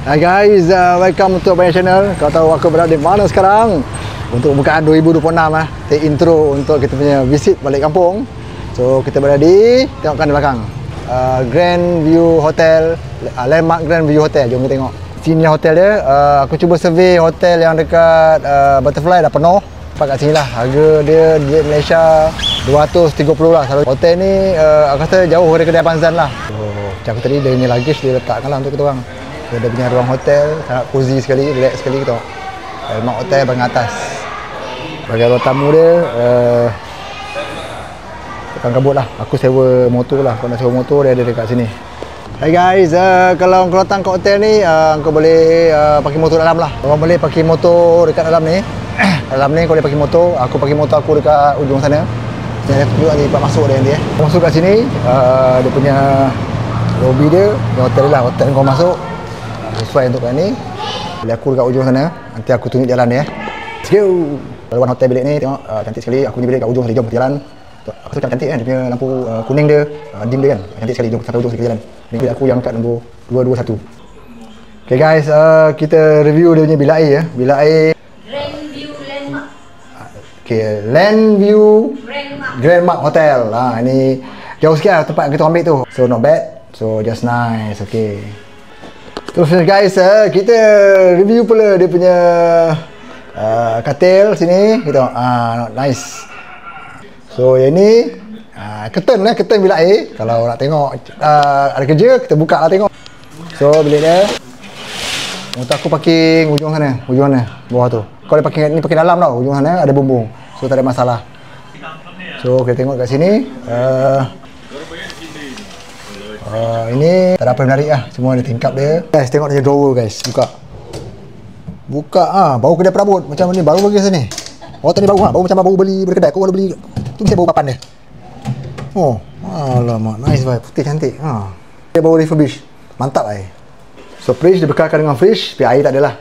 Hi guys, welcome to my channel. Kau tahu aku berada di mana sekarang? Untuk pembukaan 2026 intro untuk kita punya visit balik kampung. So kita berada di, tengokkan di belakang, Grand View Hotel, landmark Grand View Hotel. Jom kita tengok. Sini hotel dia. Aku cuba survey hotel yang dekat Butterfly dah penuh. Tempat kat sini lah. Harga dia di Malaysia 230 lah. Hotel ni aku rasa jauh dari kedai Abang Zan lah. So, macam aku tadi, dia punya luggage dia letakkan lah untuk kita orang. So, dia punya ruang hotel sangat cozy sekali, relax sekali kita tengok. Mak hotel bahagian atas. Bahagian ruang tamu dia tekan kabut lah. Aku sewa motor lah. Kalau nak sewa motor dia ada dekat sini. Hai guys, kalau kau datang ke hotel ni, kau boleh parking motor dalam lah. Kau boleh parking motor dekat dalam ni. Dalam ni kau boleh parking motor. Aku parking motor aku dekat ujung sana. Ni ada tunjuk nanti tempat masuk dia nanti. Masuk kat sini, dia punya lobby dia, hotel dia lah. Hotel kau masuk sesuai untuk kau ni. Boleh aku dekat ujung sana. Nanti aku tunjuk jalan dia. Let's go. Laluan hotel bilik ni tengok cantik sekali. Aku punya bilik kat ujung sekali. Jom kita jalan. Aku tu cantik kan, dia punya lampu kuning dia, dim dia kan. Cantik sekali. Jom sampai ujung sekali jalan. Ni bilik aku yang kat nombor 221. Okay guys, kita review dia punya bilik air ya. Bilik air Grand View Landmark. Okay, Land View Grand Mark Hotel. Ini jauh sikit lah tempat yang kita ambil tu. So not bad. So just nice. Okay. Terus guys, kita review pula dia punya katil sini. Kita nice. So yang ni curtain bilik air. Kalau nak tengok ada kerja, kita buka lah tengok. So bilik dia, motor aku parking ujung sana, bawah tu. Kau boleh parking ni, parking dalam tau, ujung sana ada bumbung. So tak ada masalah. So kita tengok kat sini. Ini tak ada apa menarik lah, semua ada tingkap dia. Guys, tengok dia drawer guys, buka baru kedai perabot macam ni, baru bagi sini. Oh tadi baru macam baru beli kedai. Kau baru beli tu, mesti baru papan dia. Oh, alamak, nice vibe, putih cantik. Dia baru refurbish, mantap lah. So fridge dia bekalkan dengan fridge, tapi air tak ada lah.